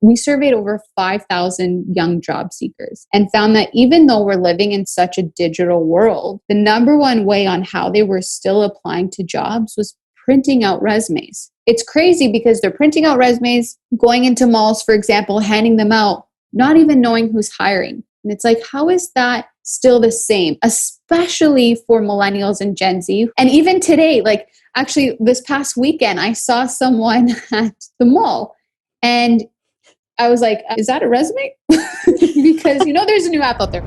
We surveyed over 5,000 young job seekers and found that even though we're living in such a digital world, the number one way on how they were still applying to jobs was printing out resumes. It's crazy because they're printing out resumes, going into malls, for example, handing them out, not even knowing who's hiring. And it's like, how is that still the same, especially for millennials and Gen Z? And even today, like actually this past weekend, I saw someone at the mall and I was like, is that a resume? Because, there's a new app out there.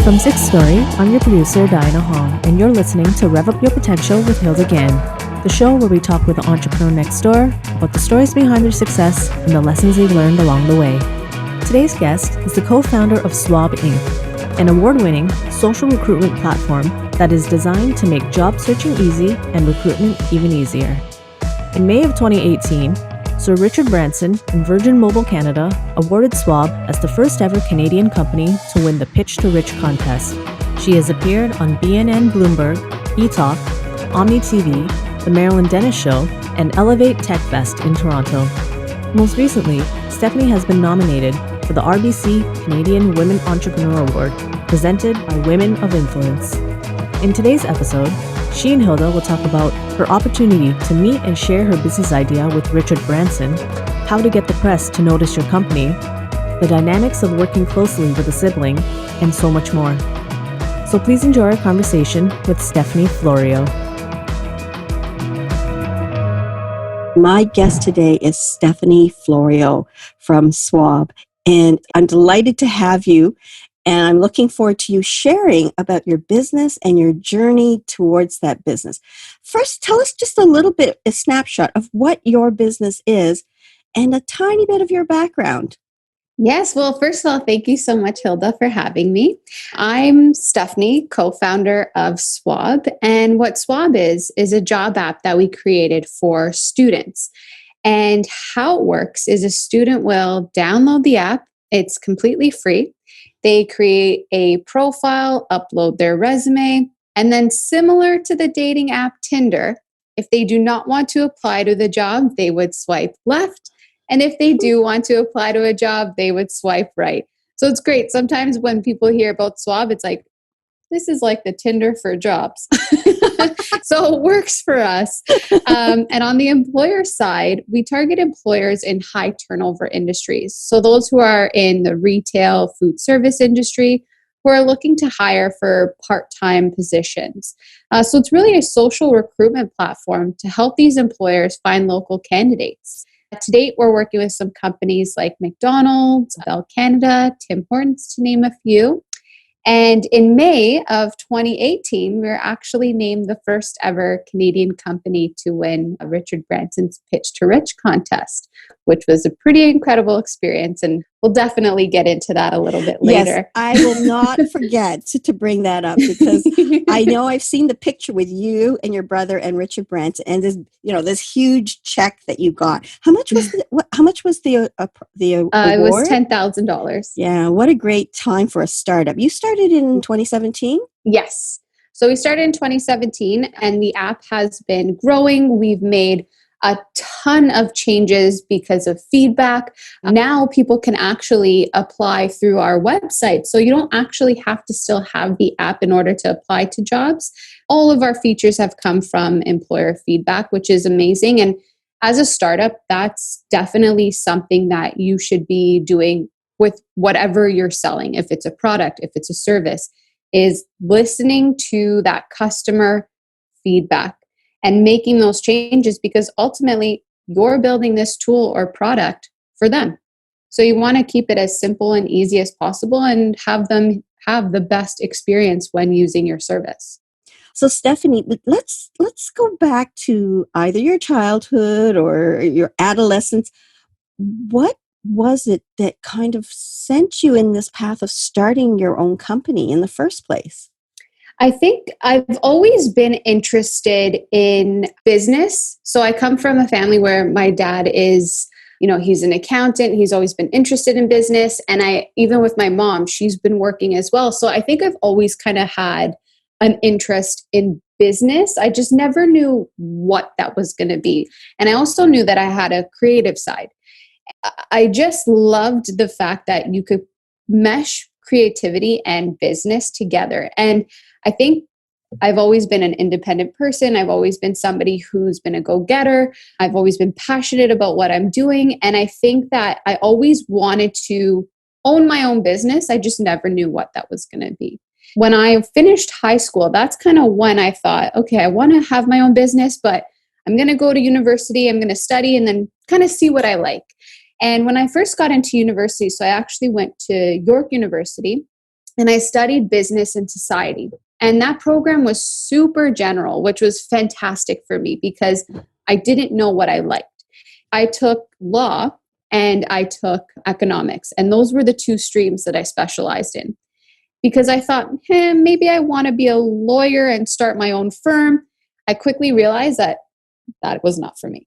From Sixth Story, I'm your producer, Diana Hong, and you're listening to Rev Up Your Potential with Hilda Gann, the show where we talk with the entrepreneur next door about the stories behind their success and the lessons they've learned along the way. Today's guest is the co-founder of Swob Inc., an award-winning social recruitment platform that is designed to make job searching easy and recruitment even easier. In May of 2018, Sir Richard Branson and Virgin Mobile Canada awarded Swob as the first ever Canadian company to win the Pitch to Rich contest. She has appeared on BNN Bloomberg, eTalk, Omni TV, The Marilyn Denis Show, and Elevate Tech Fest in Toronto. Most recently, Stephanie has been nominated for the RBC Canadian Women Entrepreneur Award, presented by Women of Influence. In today's episode, she and Hilda will talk about her opportunity to meet and share her business idea with Richard Branson, how to get the press to notice your company, the dynamics of working closely with a sibling, and so much more. So please enjoy our conversation with Stephanie Florio. My guest today is Stephanie Florio from Swob, and I'm delighted to have you. And I'm looking forward to you sharing about your business and your journey towards that business. First, tell us just a little bit, a snapshot of what your business is and a tiny bit of your background. Yes. Well, first of all, thank you so much, Hilda, for having me. I'm Stephanie, co-founder of Swob. And what Swob is a job app that we created for students. And how it works is a student will download the app. It's completely free. They create a profile, upload their resume, and then similar to the dating app Tinder, if they do not want to apply to the job, they would swipe left. And if they do want to apply to a job, they would swipe right. So it's great. Sometimes when people hear about Swob, it's like, this is like the Tinder for jobs. So it works for us. And on the employer side, we target employers in high turnover industries. So those who are in the retail, food service industry, who are looking to hire for part-time positions. So it's really a social recruitment platform to help these employers find local candidates. To date, we're working with some companies like McDonald's, Bell Canada, Tim Hortons, to name a few. And in May of 2018, we were actually named the first ever Canadian company to win Richard Branson's Pitch to Rich contest, which was a pretty incredible experience. And we'll definitely get into that a little bit later. Yes, I will not forget to bring that up because I know I've seen the picture with you and your brother and Richard Branson and this huge check that you got. How much was the award? It was $10,000. Yeah, what a great time for a startup. You started in 2017? Yes. So we started in 2017 and the app has been growing. We've made a ton of changes because of feedback. Now people can actually apply through our website. So you don't actually have to still have the app in order to apply to jobs. All of our features have come from employer feedback, which is amazing. And as a startup, that's definitely something that you should be doing with whatever you're selling. If it's a product, if it's a service, is listening to that customer feedback and making those changes, because ultimately you're building this tool or product for them. So you want to keep it as simple and easy as possible and have them have the best experience when using your service. So Stephanie, let's go back to either your childhood or your adolescence. What was it that kind of sent you in this path of starting your own company in the first place? I think I've always been interested in business. So I come from a family where my dad is, he's an accountant. He's always been interested in business. And even with my mom, she's been working as well. So I think I've always kind of had an interest in business. I just never knew what that was going to be. And I also knew that I had a creative side. I just loved the fact that you could mesh creativity and business together. And I think I've always been an independent person. I've always been somebody who's been a go-getter. I've always been passionate about what I'm doing. And I think that I always wanted to own my own business. I just never knew what that was going to be. When I finished high school, that's kind of when I thought, okay, I want to have my own business, but I'm going to go to university, I'm going to study, and then kind of see what I like. And when I first got into university, so I actually went to York University and I studied business and society. And that program was super general, which was fantastic for me because I didn't know what I liked. I took law and I took economics. And those were the two streams that I specialized in. Because I thought, maybe I want to be a lawyer and start my own firm. I quickly realized that was not for me.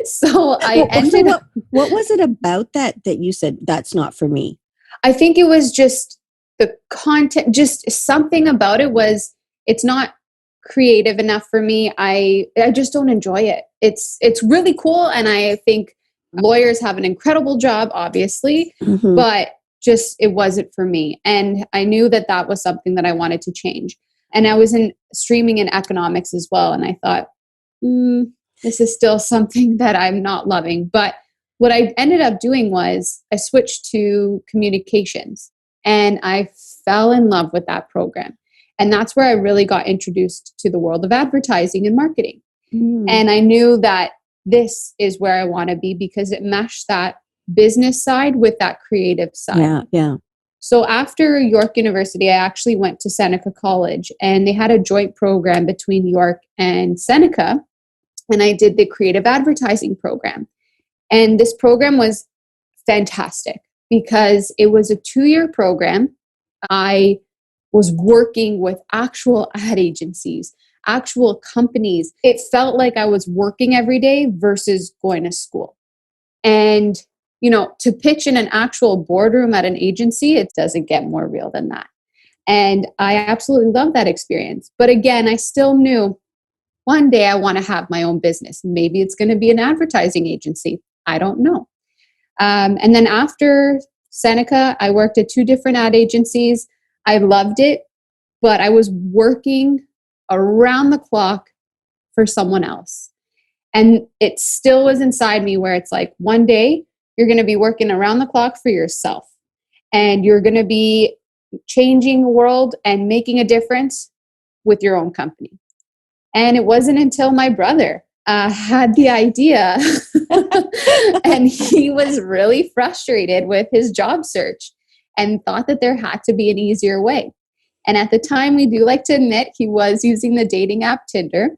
So I ended up... What was it about that you said, that's not for me? I think it was just the content, just something about it was, it's not creative enough for me. I just don't enjoy it. It's really cool. And I think lawyers have an incredible job, obviously, but just, it wasn't for me. And I knew that was something that I wanted to change. And I was streaming in economics as well. And I thought, this is still something that I'm not loving. But what I ended up doing was I switched to communications and I fell in love with that program. And that's where I really got introduced to the world of advertising and marketing. And I knew that this is where I want to be because it meshed that business side with that creative side. Yeah. So after York University, I actually went to Seneca College and they had a joint program between York and Seneca. And I did the creative advertising program. And this program was fantastic because it was a 2-year program. I was working with actual ad agencies, actual companies. It felt like I was working every day versus going to school. And, to pitch in an actual boardroom at an agency, it doesn't get more real than that. And I absolutely loved that experience. But again, I still knew one day I want to have my own business. Maybe it's going to be an advertising agency. I don't know. And then after Seneca, I worked at 2 different ad agencies. I loved it, but I was working around the clock for someone else. And it still was inside me where it's like, one day you're going to be working around the clock for yourself and you're going to be changing the world and making a difference with your own company. And it wasn't until my brother had the idea and he was really frustrated with his job search and thought that there had to be an easier way. And at the time, we do like to admit he was using the dating app Tinder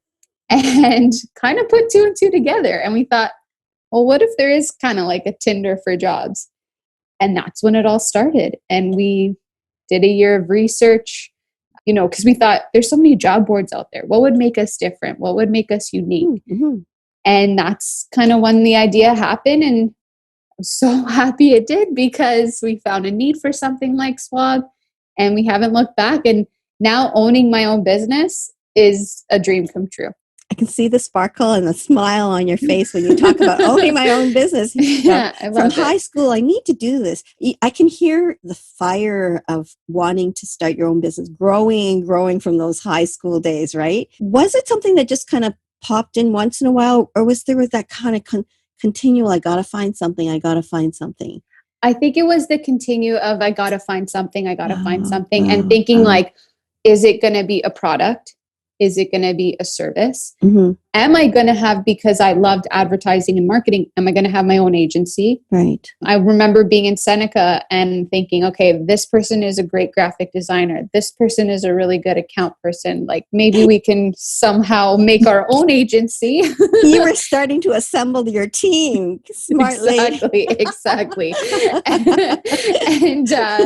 and kind of put 2 and 2 together. And we thought, well, what if there is kind of like a Tinder for jobs? And that's when it all started. And we did a year of research, because we thought there's so many job boards out there. What would make us different? What would make us unique? And that's kind of when the idea happened. And I'm so happy it did because we found a need for something like Swob and we haven't looked back. And now owning my own business is a dream come true. I can see the sparkle and the smile on your face when you talk about owning my own business. Yeah, I love From high school, I need to do this. I can hear the fire of wanting to start your own business, growing from those high school days, right? Was it something that just kind of popped in once in a while, or was there that kind of continual, I got to find something? I think it was the continue of, I got to find something, and thinking like, is it going to be a product? Is it going to be a service? Am I going to have, because I loved advertising and marketing, am I going to have my own agency? Right. I remember being in Seneca and thinking, okay, this person is a great graphic designer. This person is a really good account person. Like maybe we can somehow make our own agency. You were starting to assemble your team smartly. Exactly. And yeah.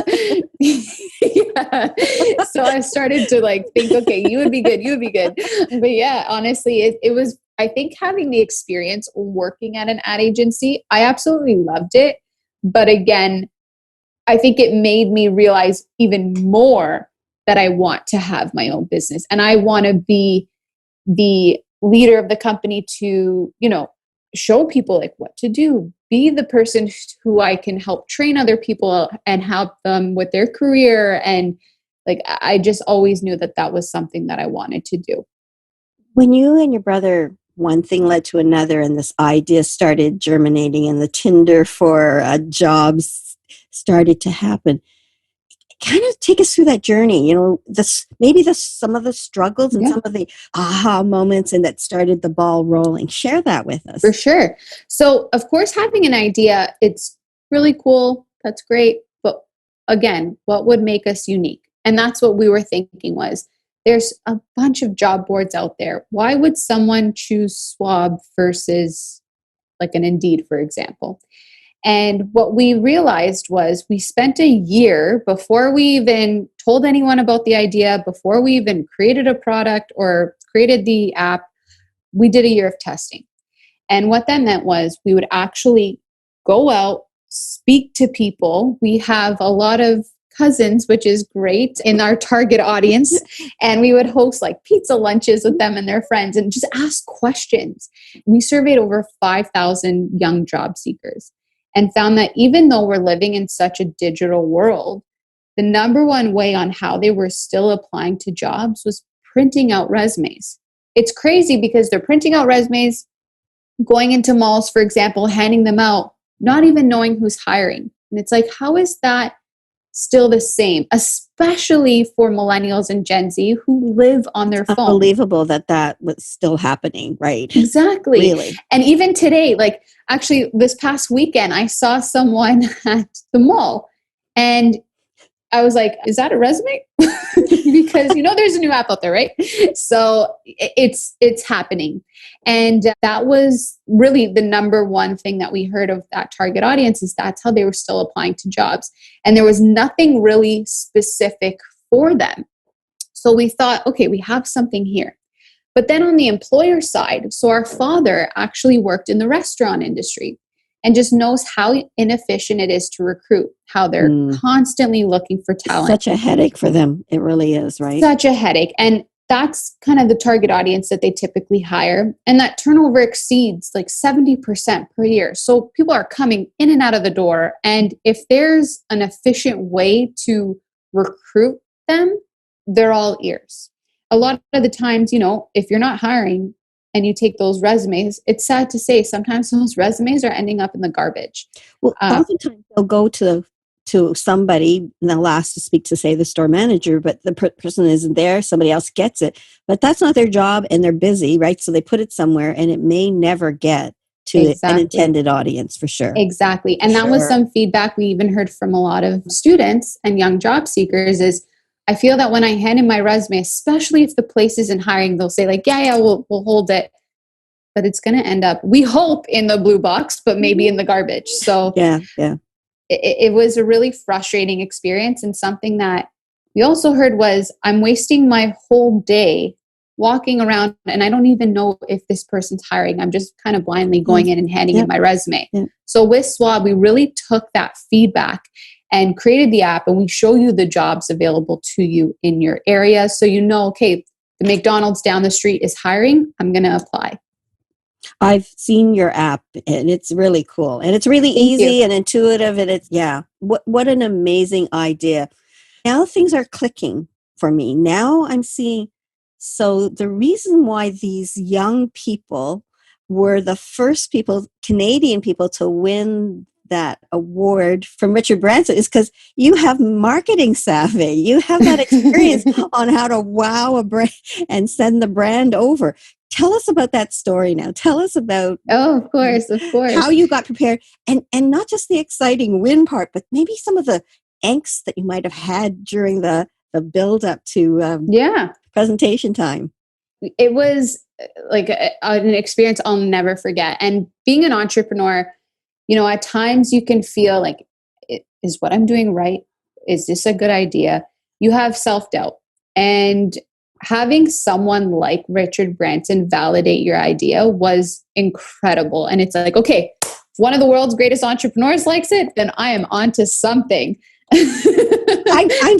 So I started to think, okay, you would be good. But yeah, honestly, it was I think having the experience working at an ad agency, I absolutely loved it. But again, I think it made me realize even more that I want to have my own business and I want to be the leader of the company to, show people like what to do, be the person who I can help train other people and help them with their career. And like, I just always knew that that was something that I wanted to do. When you and your brother, one thing led to another, and this idea started germinating, and the Tinder for jobs started to happen. Kind of take us through that journey. Some of the struggles and some of the aha moments, and that started the ball rolling. Share that with us. For sure. So, of course, having an idea, it's really cool. That's great. But again, what would make us unique? And that's what we were thinking was, there's a bunch of job boards out there. Why would someone choose Swob versus like an Indeed, for example? And what we realized was we spent a year before we even told anyone about the idea, before we even created a product or created the app, we did a year of testing. And what that meant was we would actually go out, speak to people. We have a lot of cousins, which is great, in our target audience. And we would host like pizza lunches with them and their friends and just ask questions. We surveyed over 5,000 young job seekers and found that even though we're living in such a digital world, the number one way on how they were still applying to jobs was printing out resumes. It's crazy because they're printing out resumes, going into malls, for example, handing them out, not even knowing who's hiring. And it's like, how is that still the same, especially for millennials and Gen Z who live on their phone? Unbelievable that was still happening, right? Exactly. Really. And even today, like actually this past weekend, I saw someone at the mall and I was like, is that a resume? Because there's a new app out there, right? So it's happening. And that was really the number one thing that we heard of that target audience is that's how they were still applying to jobs. And there was nothing really specific for them. So we thought, okay, we have something here. But then on the employer side, so our father actually worked in the restaurant industry and just knows how inefficient it is to recruit, how they're constantly looking for talent. Such a headache for them. It really is, right? Such a headache. And that's kind of the target audience that they typically hire. And that turnover exceeds like 70% per year. So people are coming in and out of the door. And if there's an efficient way to recruit them, they're all ears. A lot of the times, if you're not hiring, and you take those resumes, it's sad to say sometimes those resumes are ending up in the garbage. Well, oftentimes they'll go to somebody and they'll ask to speak to, say, the store manager, but the person isn't there. Somebody else gets it. But that's not their job and they're busy, right? So they put it somewhere and it may never get to an intended audience for sure. Exactly. And that was some feedback we even heard from a lot of students and young job seekers is, I feel that when I hand in my resume, especially if the place isn't hiring, they'll say like, we'll hold it. But it's going to end up, we hope, in the blue box, but maybe in the garbage. So it was a really frustrating experience. And something that we also heard was, I'm wasting my whole day walking around and I don't even know if this person's hiring. I'm just kind of blindly going in and handing in my resume. Yeah. So with Swob, we really took that feedback and created the app, and we show you the jobs available to you in your area. So okay, the McDonald's down the street is hiring. I'm going to apply. I've seen your app and it's really cool. And it's really easy and intuitive. And it's, what an amazing idea. Now things are clicking for me. Now I'm seeing, so the reason why these young people were the first Canadian people to win that award from Richard Branson is because you have marketing savvy. You have that experience on how to wow a brand and send the brand over. Tell us about that story now. Tell us about of course, how you got prepared and not just the exciting win part, but maybe some of the angst that you might have had during the build up to presentation time. It was like an experience I'll never forget. And being an entrepreneur, at times you can feel like, is what I'm doing right? Is this a good idea? You have self-doubt. And having someone like Richard Branson validate your idea was incredible. And it's like, okay, if one of the world's greatest entrepreneurs likes it, then I am onto something. I'm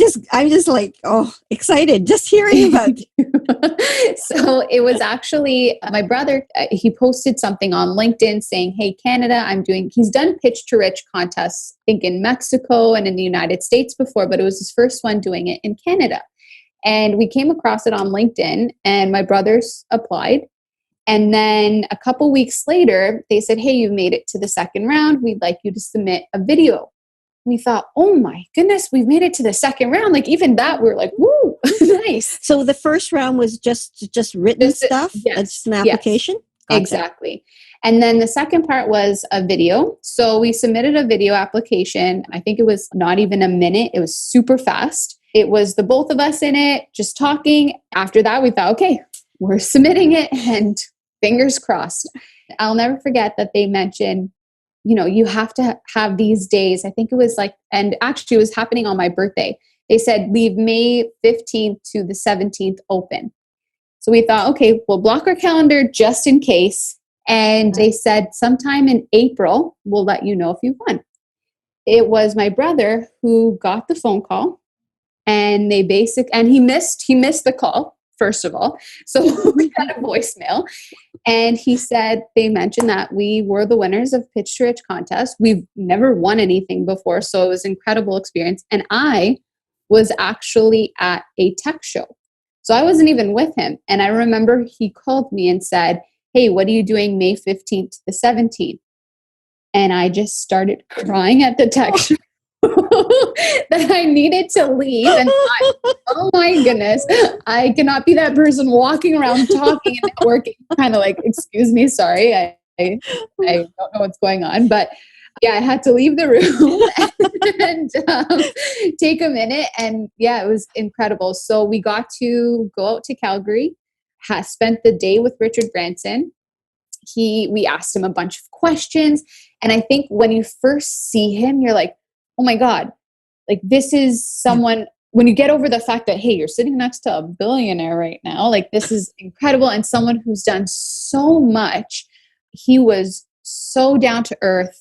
just like, oh, excited just hearing about it. So it was actually my brother, he posted something on LinkedIn saying, hey, Canada, he's done pitch to rich contests, I think in Mexico and in the United States before, but it was his first one doing it in Canada. And we came across it on LinkedIn and my brothers applied. And then a couple weeks later, they said, hey, you made it to the second round. We'd like you to submit a video. We thought, oh my goodness, we've made it to the second round. Like even that, we're like, woo, nice. So the first round was just written stuff? Yes, it's an application? Yes, gotcha. Exactly. And then the second part was a video. So we submitted a video application. I think it was not even a minute. It was super fast. It was the both of us in it, just talking. After that, we thought, okay, we're submitting it and fingers crossed. I'll never forget that they mentioned, you have to have these days. I think it was and actually it was happening on my birthday. They said, leave May 15th to the 17th open. So we thought, okay, we'll block our calendar just in case. And they said, sometime in April, we'll let you know if you won. It was my brother who got the phone call and he missed the call, first of all. So we got a voicemail. And he said, they mentioned that we were the winners of Pitch to Rich contest. We've never won anything before. So it was an incredible experience. And I was actually at a tech show. So I wasn't even with him. And I remember he called me and said, hey, what are you doing May 15th to the 17th? And I just started crying at the tech show that I needed to leave. And oh my goodness, I cannot be that person walking around talking and networking, kind of like, excuse me, sorry, I don't know what's going on. But yeah, I had to leave the room and take a minute. And yeah, it was incredible. So we got to go out to Calgary, spent the day with Richard Branson. We asked him a bunch of questions. And I think when you first see him, you're like, oh my God, like this is someone, when you get over the fact that, hey, you're sitting next to a billionaire right now, like this is incredible. And someone who's done so much. He was so down to earth,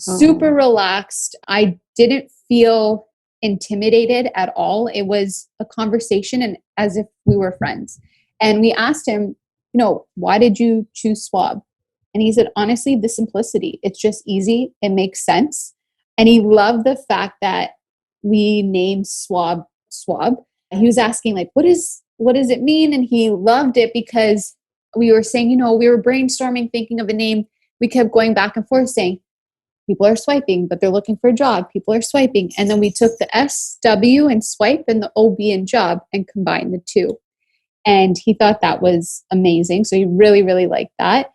super relaxed. I didn't feel intimidated at all. It was a conversation and as if we were friends. And we asked him, why did you choose Swob? And he said, honestly, the simplicity. It's just easy. It makes sense. And he loved the fact that we named Swob. And he was asking what does it mean? And he loved it because we were saying, we were brainstorming, thinking of a name. We kept going back and forth saying, people are swiping, but they're looking for a job. People are swiping. And then we took the SW and swipe and the OB and job and combined the two. And he thought that was amazing. So he really, really liked that.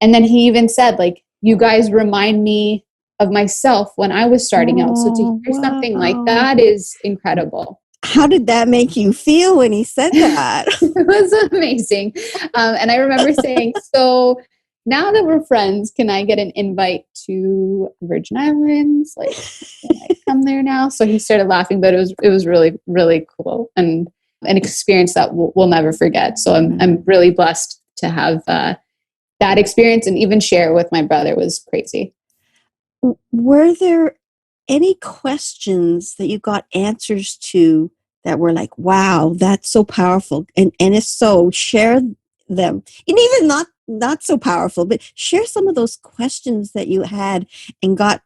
And then he even said, you guys remind me of myself when I was starting out. So to hear something like that is incredible. How did that make you feel when he said that? It was amazing. And I remember saying, so now that we're friends, can I get an invite to Virgin Islands? Can I come there now? So he started laughing, but it was really, really cool and an experience that we'll never forget. So I'm really blessed to have that experience and even share it with my brother. It was crazy. Were there any questions that you got answers to that were like, wow, that's so powerful? And if so, share them. And even not so powerful, but share some of those questions that you had and got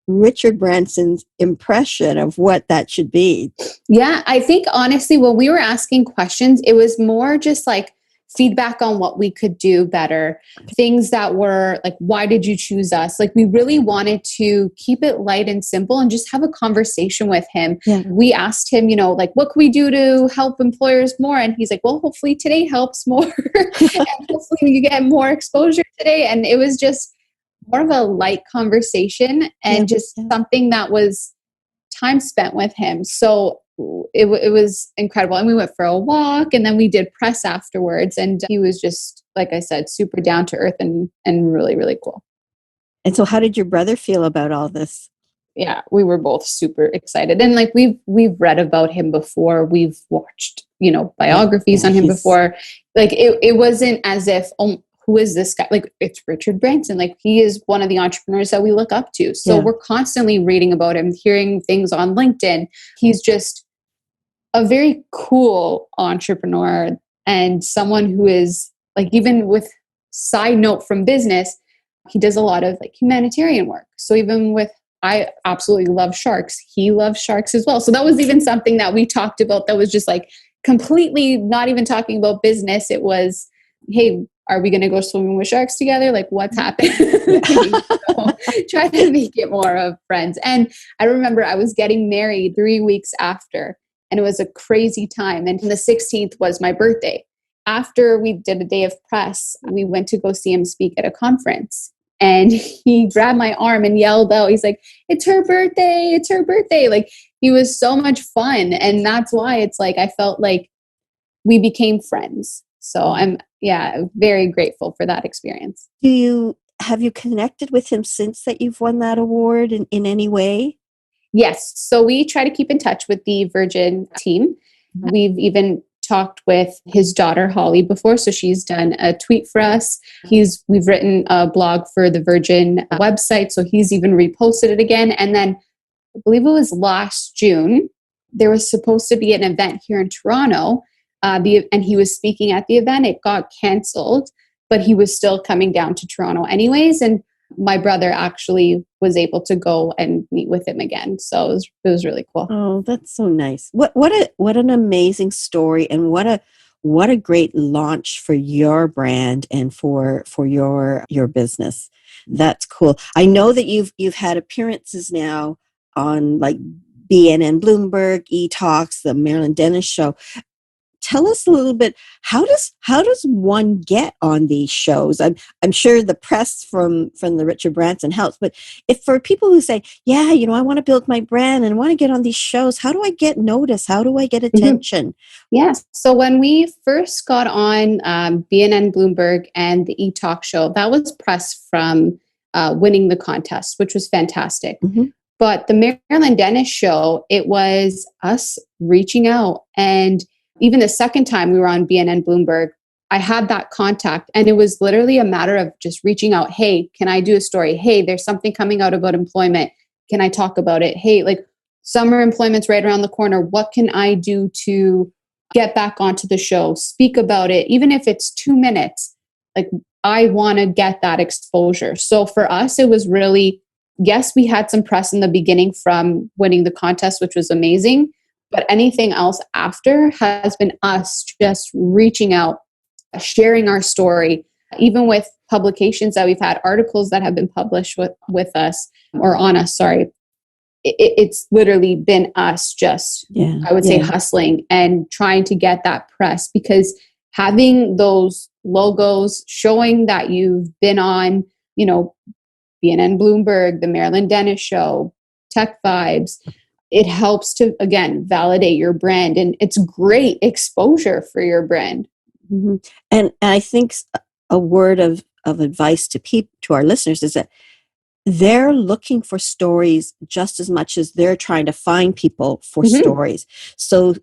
Richard Branson's impression of what that should be. Yeah, I think honestly, when we were asking questions, it was more just feedback on what we could do better. Things that were why did you choose us? We really wanted to keep it light and simple and just have a conversation with him. Yeah. We asked him, what can we do to help employers more? And he's like, well, hopefully today helps more. And hopefully you get more exposure today. And it was just more of a light conversation and something that was time spent with him. So it was incredible. And we went for a walk and then we did press afterwards. And he was just, like I said, super down to earth and really, really cool. And so how did your brother feel about all this? yeah, we were both super excited. And like we've read about him before. We've watched, biographies on him before. Like it wasn't as if, oh, who is this guy? Like, it's Richard Branson. Like, he is one of the entrepreneurs that we look up to. So we're constantly reading about him, hearing things on LinkedIn. He's just a very cool entrepreneur and someone who is like, even with side note from business, he does a lot of like humanitarian work. So even with, I absolutely love sharks. He loves sharks as well. So that was even something that we talked about that was just like completely not even talking about business. It was, hey, are we going to go swimming with sharks together? Like, what's happening? So try to make it more of friends. And I remember I was getting married 3 weeks after, and it was a crazy time. And the 16th was my birthday. After we did a day of press, we went to go see him speak at a conference. And he grabbed my arm and yelled out, he's like, it's her birthday, it's her birthday. Like, he was so much fun. And that's why it's like, I felt like we became friends. So I'm, very grateful for that experience. Have you connected with him since that you've won that award in any way? Yes. So we try to keep in touch with the Virgin team. We've even talked with his daughter, Holly, before. So she's done a tweet for us. We've written a blog for the Virgin website. So he's even reposted it again. And then I believe it was last June, there was supposed to be an event here in Toronto. And he was speaking at the event. It got canceled, but he was still coming down to Toronto anyways. And my brother actually was able to go and meet with him again. So it was really cool. Oh, that's so nice. What an amazing story, and what a great launch for your brand and for your business. That's cool. I know that you've had appearances now on like BNN Bloomberg, E-Talks, the Marilyn Denis Show. Tell us a little bit, how does one get on these shows? I'm sure the press from the Richard Branson helps, but if for people who say, yeah, I want to build my brand and I want to get on these shows, how do I get noticed? How do I get attention? Yes. So when we first got on BNN Bloomberg and the E-Talk show, that was press from winning the contest, which was fantastic. Mm-hmm. But the Marilyn Denis Show, it was us reaching out. And even the second time we were on BNN Bloomberg, I had that contact, and it was literally a matter of just reaching out. Hey, can I do a story? Hey, there's something coming out about employment. Can I talk about it? Hey, like, summer employment's right around the corner. What can I do to get back onto the show? Speak about it, even if it's 2 minutes. Like, I want to get that exposure. So for us, it was really, yes, we had some press in the beginning from winning the contest, which was amazing. But anything else after has been us just reaching out, sharing our story, even with publications that we've had, articles that have been published with us or on us, sorry. It's literally been us just, I would say, hustling and trying to get that press, because having those logos showing that you've been on, BNN Bloomberg, the Marilyn Denis Show, Tech Vibes, it helps to, again, validate your brand, and it's great exposure for your brand. Mm-hmm. And I think a word of advice to our listeners is that they're looking for stories just as much as they're trying to find people for stories. So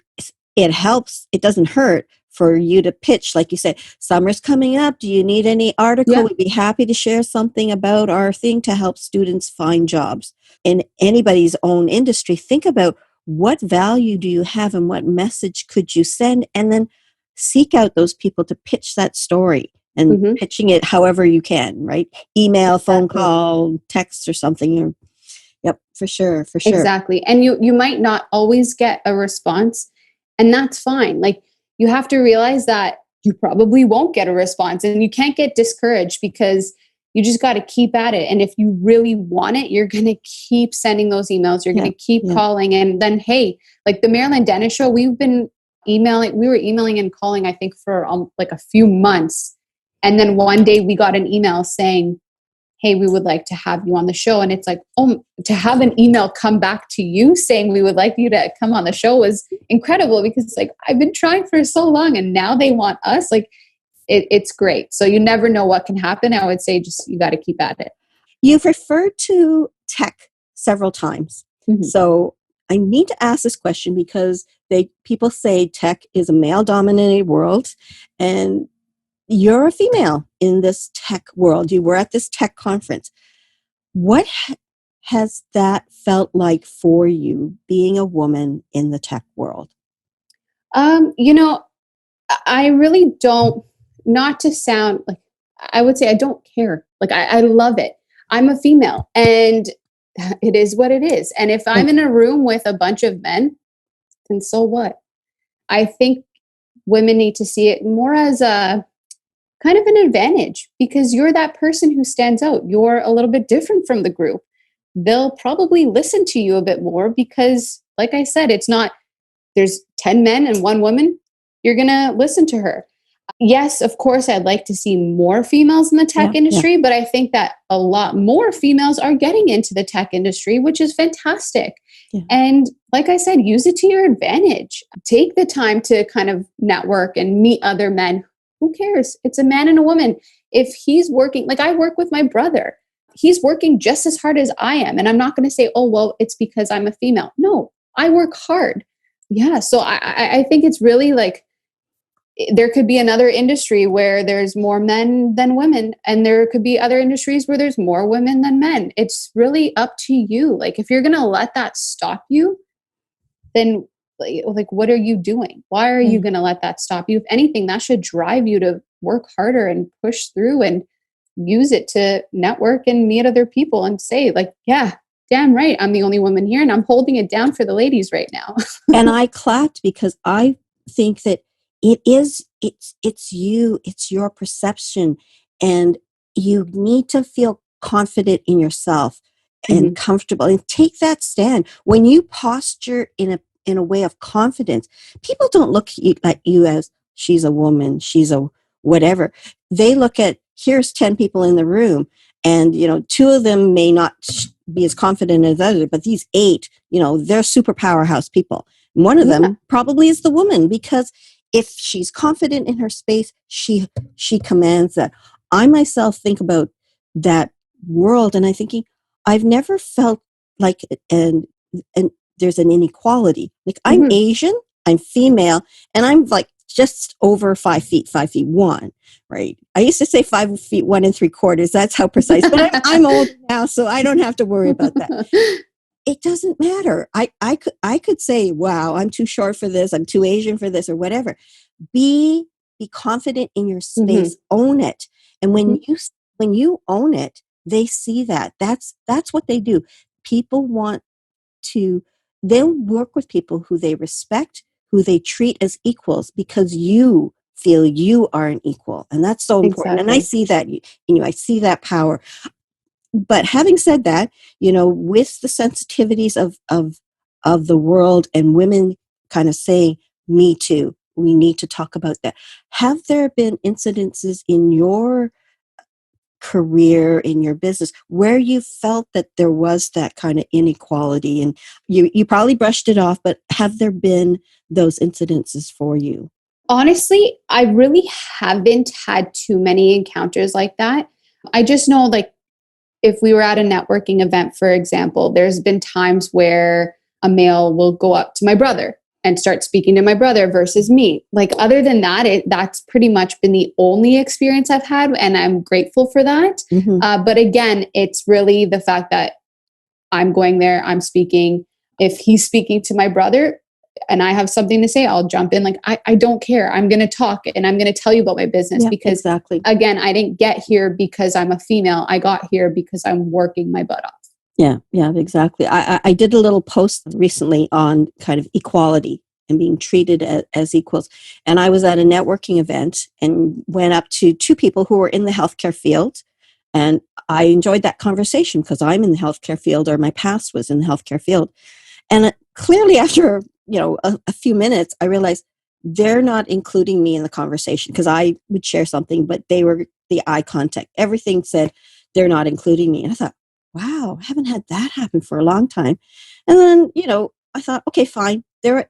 it helps. It doesn't hurt for you to pitch, like you said, summer's coming up. Do you need any article? We'd be happy to share something about our thing to help students find jobs. In anybody's own industry, think about what value do you have and what message could you send, and then seek out those people to pitch that story, and pitching it however you can, right? Email, phone call, text, or something. Yep, for sure. Exactly. And you might not always get a response, and that's fine. Like, you have to realize that you probably won't get a response, and you can't get discouraged, because you just got to keep at it. And if you really want it, you're going to keep sending those emails. You're going to keep calling. And then, hey, like the Marilyn Denis Show, we were emailing and calling, I think, for like a few months. And then one day we got an email saying, hey, we would like to have you on the show. And it's like, to have an email come back to you saying we would like you to come on the show was incredible, because like, I've been trying for so long and now they want us. Like, it's great. So you never know what can happen. I would say just, you got to keep at it. You've referred to tech several times. Mhm. So I need to ask this question because people say tech is a male-dominated world, and you're a female in this tech world. You were at this tech conference. What has that felt like for you, being a woman in the tech world? You know, I really don't, not to sound like, I would say I don't care. Like, I love it. I'm a female and it is what it is. And if I'm in a room with a bunch of men, then so what? I think women need to see it more as a kind of an advantage because you're that person who stands out. You're a little bit different from the group. They'll probably listen to you a bit more because, like I said, it's not, there's 10 men and one woman. You're going to listen to her. Yes, of course, I'd like to see more females in the tech industry, but I think that a lot more females are getting into the tech industry, which is fantastic. Yeah. And like I said, use it to your advantage. Take the time to kind of network and meet other men. Who cares? It's a man and a woman. If he's working, like I work with my brother, he's working just as hard as I am. And I'm not going to say, oh, well, it's because I'm a female. No, I work hard. Yeah. So I think it's really like, there could be another industry where there's more men than women, and there could be other industries where there's more women than men. It's really up to you. Like, if you're going to let that stop you, then like, what are you doing? Why are you going to let that stop you? If anything, that should drive you to work harder and push through and use it to network and meet other people and say like, yeah, damn right, I'm the only woman here and I'm holding it down for the ladies right now. And I clapped because I think that it's you, it's your perception, and you need to feel confident in yourself and comfortable and take that stand. When you posture in a way of confidence, people don't look at you as she's a woman, she's a whatever. They look at, here's 10 people in the room, and two of them may not be as confident as others, but these 8, they're super powerhouse people. One of them probably is the woman, because if she's confident in her space, she commands that. I myself think about that world, and I'm thinking, I've never felt like and there's an inequality. Like, I'm Asian, I'm female, and I'm like just over 5 feet, 5'1", right? I used to say 5 feet 1 3/4. That's how precise. But I'm old now, so I don't have to worry about that. It doesn't matter. I could say, wow, I'm too short for this, I'm too Asian for this, or whatever. Be confident in your space. Own it. And when you own it, they see that. That's what they do. People they'll work with people who they respect, who they treat as equals, because you feel you are an equal. And that's so important. And I see that in you. I see that power. But having said that, with the sensitivities of the world and women kind of saying, me too, we need to talk about that. Have there been incidences in your career, in your business, where you felt that there was that kind of inequality? And you probably brushed it off, but have there been those incidences for you? Honestly, I really haven't had too many encounters like that. I just know, like, if we were at a networking event, for example, there's been times where a male will go up to my brother and start speaking to my brother versus me. Like, other than that, that's pretty much been the only experience I've had, and I'm grateful for that. But again, it's really the fact that I'm going there, I'm speaking. If he's speaking to my brother and I have something to say, I'll jump in. Like, I don't care. I'm going to talk and I'm going to tell you about my business because again, I didn't get here because I'm a female. I got here because I'm working my butt off. Yeah, exactly. I did a little post recently on kind of equality and being treated as equals. And I was at a networking event and went up to 2 people who were in the healthcare field. And I enjoyed that conversation because I'm in the healthcare field, or my past was in the healthcare field. And clearly after a few minutes, I realized they're not including me in the conversation because I would share something, but they were the eye contact. Everything said they're not including me. And I thought, wow, I haven't had that happen for a long time. And then, I thought, okay, fine.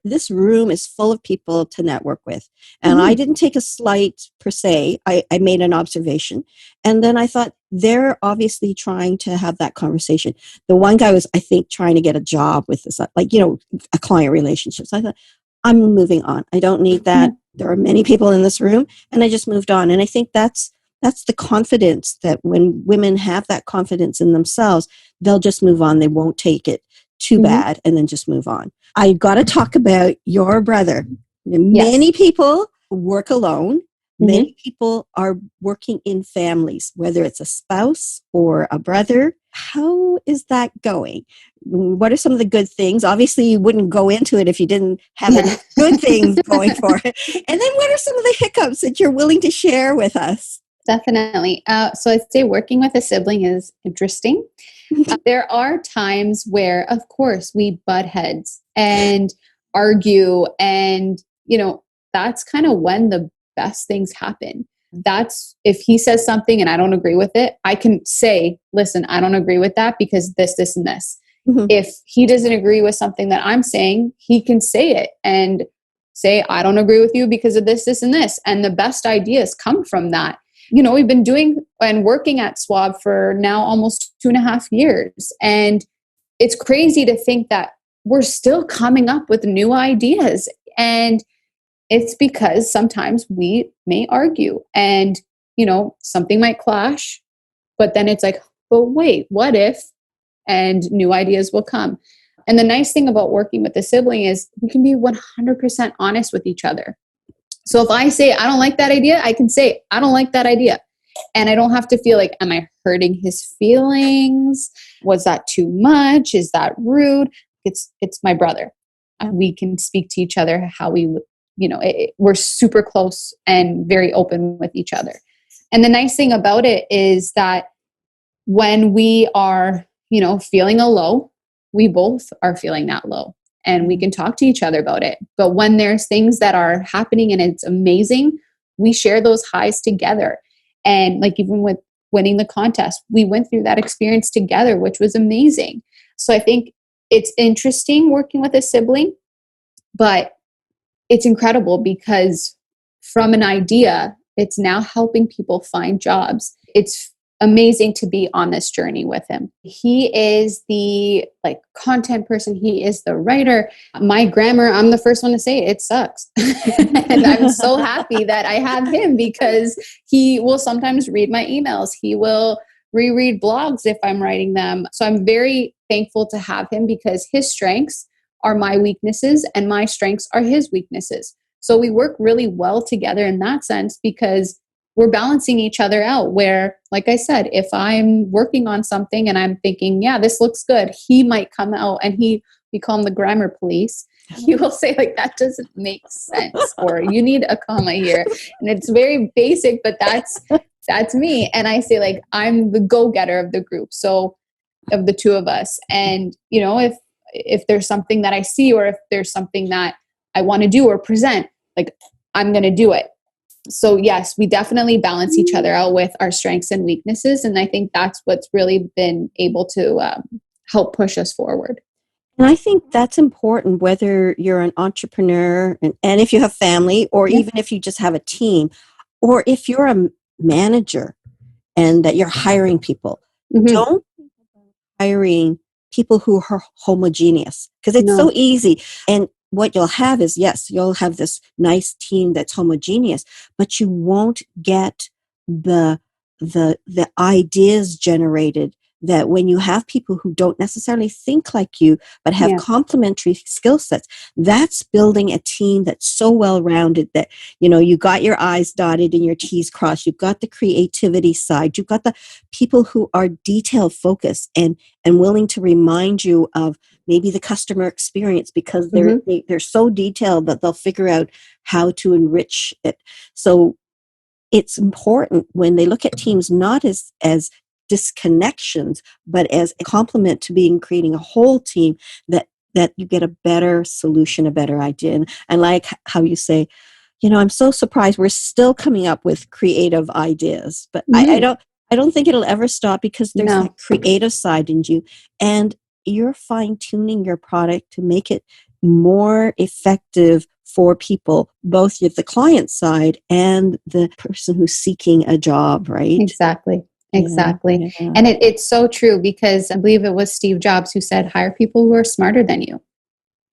this room is full of people to network with. And I didn't take a slight per se. I made an observation. And then I thought, they're obviously trying to have that conversation. The one guy was, I think, trying to get a job with this, like, a client relationship. So I thought, I'm moving on. I don't need that. There are many people in this room. And I just moved on. And I think that's the confidence, that when women have that confidence in themselves, they'll just move on. They won't take it too bad and then just move on. I got to talk about your brother. Many people work alone. Many people are working in families, whether it's a spouse or a brother. How is that going? What are some of the good things? Obviously, you wouldn't go into it if you didn't have any good things going for it. And then what are some of the hiccups that you're willing to share with us? Definitely. So I'd say working with a sibling is interesting. There are times where, of course, we butt heads and argue, and, that's kind of when the best things happen. That's if he says something and I don't agree with it, I can say, listen, I don't agree with that because this, and this. If he doesn't agree with something that I'm saying, he can say it and say, I don't agree with you because of this, and this. And the best ideas come from that. We've been doing and working at Swob for now almost 2.5 years. And it's crazy to think that we're still coming up with new ideas. And it's because sometimes we may argue and, something might clash, but then it's like, but wait, what if? And new ideas will come. And the nice thing about working with a sibling is we can be 100% honest with each other. So if I say, I don't like that idea, I can say, I don't like that idea. And I don't have to feel like, am I hurting his feelings? Was that too much? Is that rude? It's my brother. We can speak to each other how we would, we're super close and very open with each other. And the nice thing about it is that when we are, feeling a low, we both are feeling that low. And we can talk to each other about it. But when there's things that are happening and it's amazing, we share those highs together. And like even with winning the contest, we went through that experience together, which was amazing. So I think it's interesting working with a sibling, but it's incredible because from an idea, it's now helping people find jobs. It's amazing to be on this journey with him. He is the content person. He is the writer. My grammar, I'm the first one to say it sucks. And I'm so happy that I have him because he will sometimes read my emails. He will reread blogs if I'm writing them. So I'm very thankful to have him because his strengths are my weaknesses and my strengths are his weaknesses. So we work really well together in that sense because we're balancing each other out where, like I said, if I'm working on something and I'm thinking, yeah, this looks good, he might come out and we call him the grammar police. He will say that doesn't make sense, or you need a comma here. And it's very basic, but that's me. And I say I'm the go-getter of the group. So of the two of us. And, if there's something that I see, or if there's something that I want to do or present, I'm going to do it. So yes, we definitely balance each other out with our strengths and weaknesses. And I think that's what's really been able to help push us forward. And I think that's important, whether you're an entrepreneur and if you have family, or even if you just have a team, or if you're a manager and that you're hiring people. Don't think about hiring people who are homogeneous, because it's so easy. And what you'll have is, yes, you'll have this nice team that's homogeneous, but you won't get the ideas generated that when you have people who don't necessarily think like you, but have complementary skill sets, that's building a team that's so well-rounded that, you got your I's dotted and your T's crossed. You've got the creativity side. You've got the people who are detail focused and willing to remind you of maybe the customer experience, because they're so detailed that they'll figure out how to enrich it. So it's important when they look at teams not as disconnections, but as a complement to creating a whole team, that you get a better solution, a better idea. And I like how you say, I'm so surprised we're still coming up with creative ideas, but I don't think it'll ever stop, because there's that creative side in you, and you're fine tuning your product to make it more effective for people, both the client side and the person who's seeking a job, right? Exactly. Exactly. Yeah. And it's so true, because I believe it was Steve Jobs who said, hire people who are smarter than you.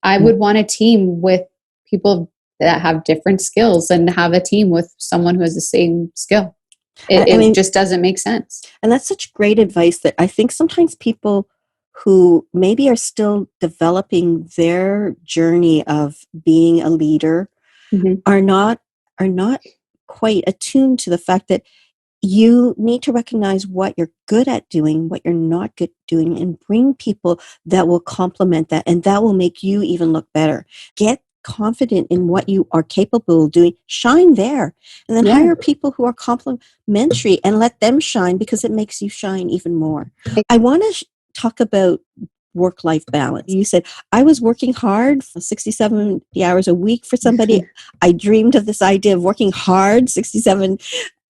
I would want a team with people that have different skills and have a team with someone who has the same skill. It just doesn't make sense. And that's such great advice that I think sometimes people who maybe are still developing their journey of being a leader are not quite attuned to the fact that you need to recognize what you're good at doing, what you're not good at doing, and bring people that will complement that, and that will make you even look better. Get confident in what you are capable of doing. Shine there. And then hire people who are complementary and let them shine, because it makes you shine even more. I want to talk about work-life balance. You said, I was working hard for 67 hours a week for somebody. I dreamed of this idea of working hard 67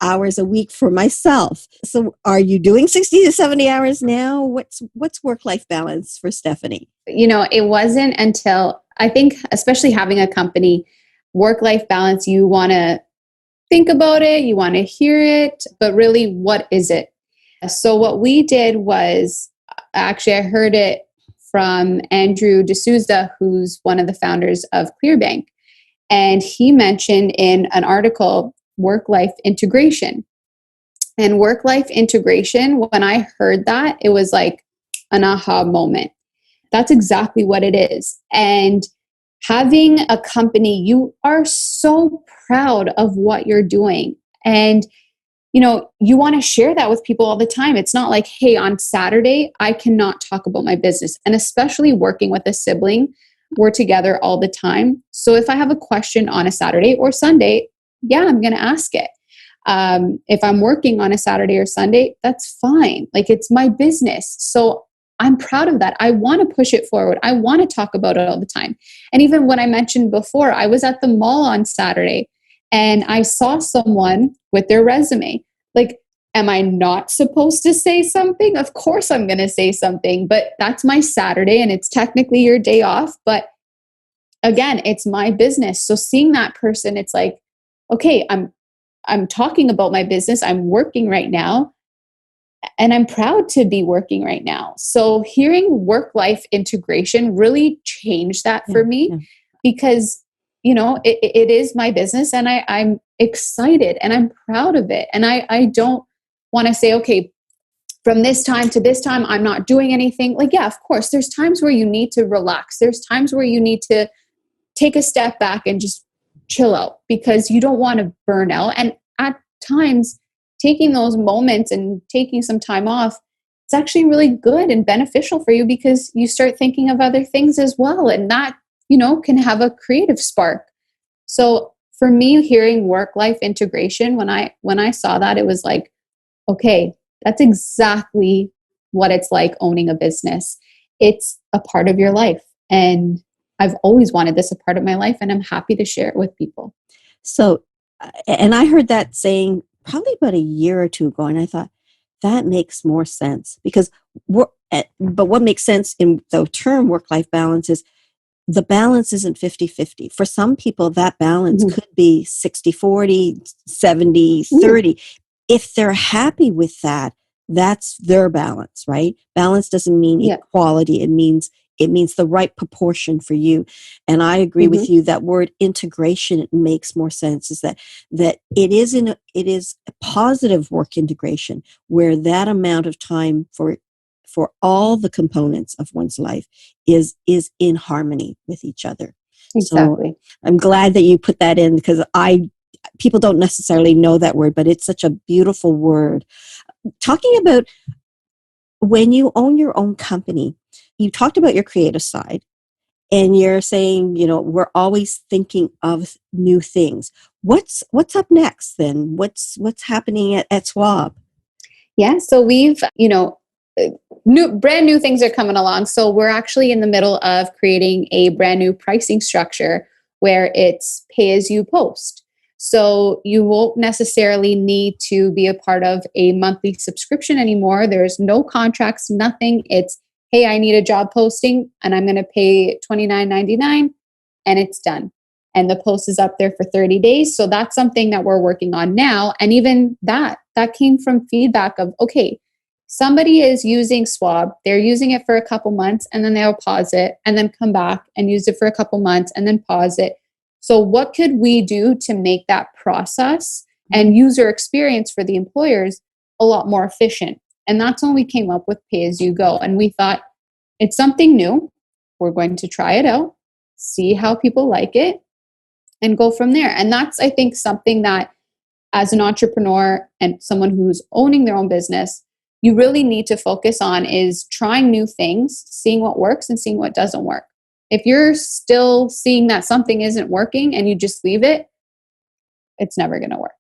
hours a week for myself. So are you doing 60 to 70 hours now? What's work-life balance for Stephanie? It wasn't until, I think, especially having a company, work-life balance, you want to think about it, you want to hear it, but really, what is it? So what we did was, actually, I heard it from Andrew D'Souza, who's one of the founders of ClearBank. And he mentioned in an article, work-life integration. And work-life integration, when I heard that, it was like an aha moment. That's exactly what it is. And having a company, you are so proud of what you're doing. And you want to share that with people all the time. It's not like, hey, on Saturday, I cannot talk about my business. And especially working with a sibling, we're together all the time. So if I have a question on a Saturday or Sunday, I'm going to ask it. If I'm working on a Saturday or Sunday, that's fine. Like, it's my business. So I'm proud of that. I want to push it forward. I want to talk about it all the time. And even when I mentioned before, I was at the mall on Saturday and I saw someone with their resume. Like, am I not supposed to say something? Of course I'm going to say something, but that's my Saturday and it's technically your day off. But again, it's my business. So seeing that person, it's like, okay, I'm talking about my business. I'm working right now and I'm proud to be working right now. So hearing work-life integration really changed that for me because it is my business and I'm excited and I'm proud of it. And I don't want to say, okay, from this time to this time, I'm not doing anything. Like, of course, there's times where you need to relax. There's times where you need to take a step back and just chill out because you don't want to burn out. And at times, taking those moments and taking some time off, it's actually really good and beneficial for you because you start thinking of other things as well. And that can have a creative spark. So for me, hearing work-life integration, when I saw that, it was like, okay, that's exactly what it's like owning a business. It's a part of your life. And I've always wanted this a part of my life, and I'm happy to share it with people. So, and I heard that saying probably about a year or two ago, and I thought, that makes more sense because but what makes sense in the term work-life balance is the balance isn't 50-50. For some people, that balance could be 60-40, 70-30. If they're happy with that, that's their balance, right? Balance doesn't mean equality. It means the right proportion for you. And I agree with you that word integration makes more sense, is that it is a positive work integration where that amount of time for all the components of one's life is in harmony with each other. Exactly. So I'm glad that you put that in because people don't necessarily know that word, but it's such a beautiful word. Talking about when you own your own company, you talked about your creative side and you're saying, we're always thinking of new things. What's up next then? What's happening at Swob? Yeah. So we've, brand new things are coming along. So we're actually in the middle of creating a brand new pricing structure where it's pay as you post. So you won't necessarily need to be a part of a monthly subscription anymore. There's no contracts, nothing. It's hey, I need a job posting and I'm going to pay $29.99 and it's done. And the post is up there for 30 days. So that's something that we're working on now. And even that came from feedback of, okay, somebody is using Swob, they're using it for a couple months and then they'll pause it and then come back and use it for a couple months and then pause it. So what could we do to make that process and user experience for the employers a lot more efficient? And that's when we came up with pay as you go. And we thought it's something new. We're going to try it out, see how people like it, and go from there. And that's, I think, something that as an entrepreneur and someone who's owning their own business, you really need to focus on is trying new things, seeing what works and seeing what doesn't work. If you're still seeing that something isn't working and you just leave it, it's never going to work.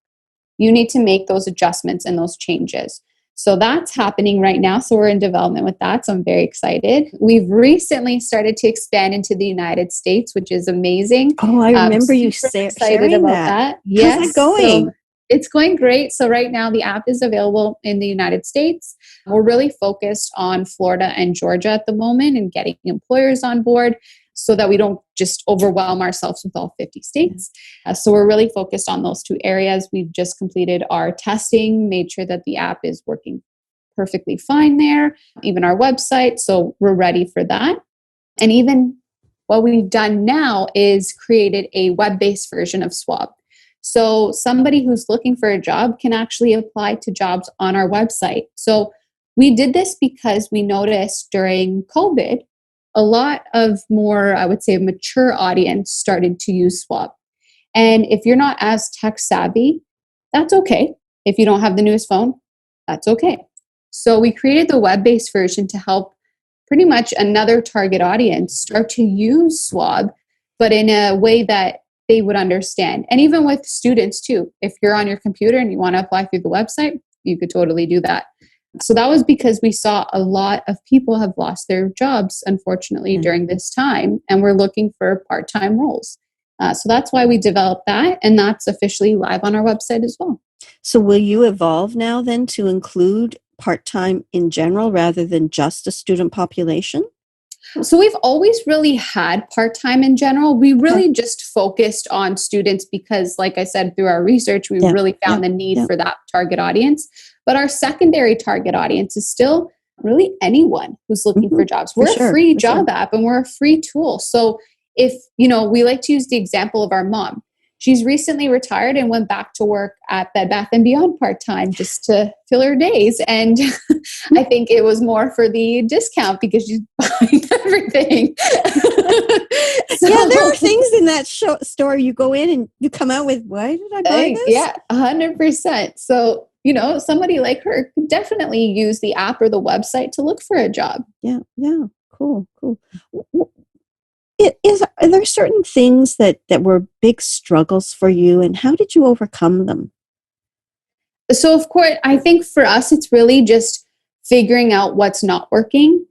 You need to make those adjustments and those changes. So that's happening right now. So we're in development with that. So I'm very excited. We've recently started to expand into the United States, which is amazing. Oh, I remember you excited sharing about that. Yes. How's that going? So it's going great. So right now the app is available in the United States. We're really focused on Florida and Georgia at the moment and getting employers on board so that we don't just overwhelm ourselves with all 50 states. So we're really focused on those two areas. We've just completed our testing, made sure that the app is working perfectly fine there, even our website. So we're ready for that. And even what we've done now is created a web-based version of Swob. So somebody who's looking for a job can actually apply to jobs on our website. So we did this because we noticed during COVID, a lot of more, I would say, mature audience started to use Swob. And if you're not as tech savvy, that's okay. If you don't have the newest phone, that's okay. So we created the web-based version to help pretty much another target audience start to use Swob, but in a way that they would understand. And even with students too, if you're on your computer and you want to apply through the website, you could totally do that. So that was because we saw a lot of people have lost their jobs, unfortunately, during this time, and we're looking for part-time roles. So that's why we developed that, and that's officially live on our website as well. So will you evolve now then to include part-time in general rather than just a student population? So we've always really had part-time in general. We really just focused on students because, like I said, through our research, we really found the need for that target audience. But our secondary target audience is still really anyone who's looking for jobs. We're a free job app and we're a free tool. So if, we like to use the example of our mom. She's recently retired and went back to work at Bed Bath & Beyond part-time just to fill her days. And I think it was more for the discount because she's buying everything. There are things in that store you go in and you come out with, why did I buy this? Yeah, 100%. So, somebody like her could definitely use the app or the website to look for a job. Yeah. Cool. Are there certain things that were big struggles for you, and how did you overcome them? So, of course, I think for us, it's really just figuring out what's not working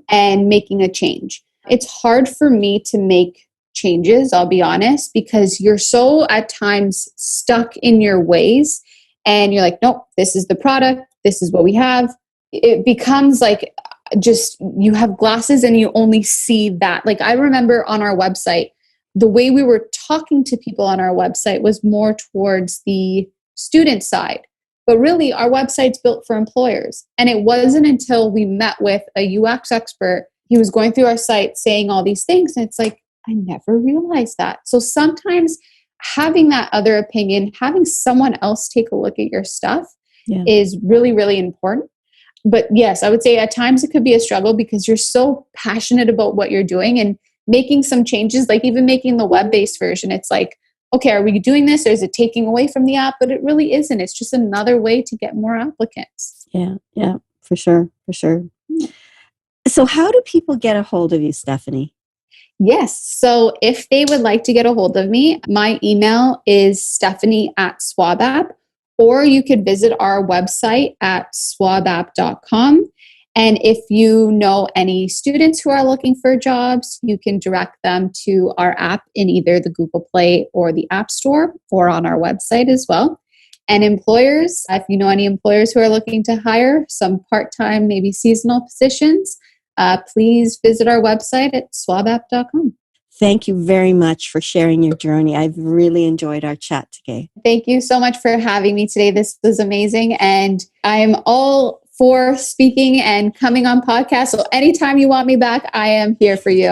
and making a change. It's hard for me to make changes, I'll be honest, because you're so at times stuck in your ways and you're like, nope, this is the product. This is what we have. It becomes like just you have glasses and you only see that. Like I remember on our website, the way we were talking to people on our website was more towards the student side. But really, our website's built for employers. And it wasn't until we met with a UX expert, he was going through our site saying all these things. And it's like, I never realized that. So sometimes having that other opinion, having someone else take a look at your stuff is really, really important. But yes, I would say at times it could be a struggle because you're so passionate about what you're doing and making some changes, like even making the web-based version. It's like, okay, are we doing this or is it taking away from the app? But it really isn't. It's just another way to get more applicants. Yeah, for sure. So how do people get a hold of you, Stephanie? Yes. So if they would like to get a hold of me, my email is stephanie@swobapp, or you could visit our website at swabapp.com. And if you know any students who are looking for jobs, you can direct them to our app in either the Google Play or the App Store or on our website as well. And employers, if you know any employers who are looking to hire some part-time, maybe seasonal positions, please visit our website at swabapp.com. Thank you very much for sharing your journey. I've really enjoyed our chat today. Thank you so much for having me today. This was amazing. And I'm all for speaking and coming on podcasts. So anytime you want me back, I am here for you.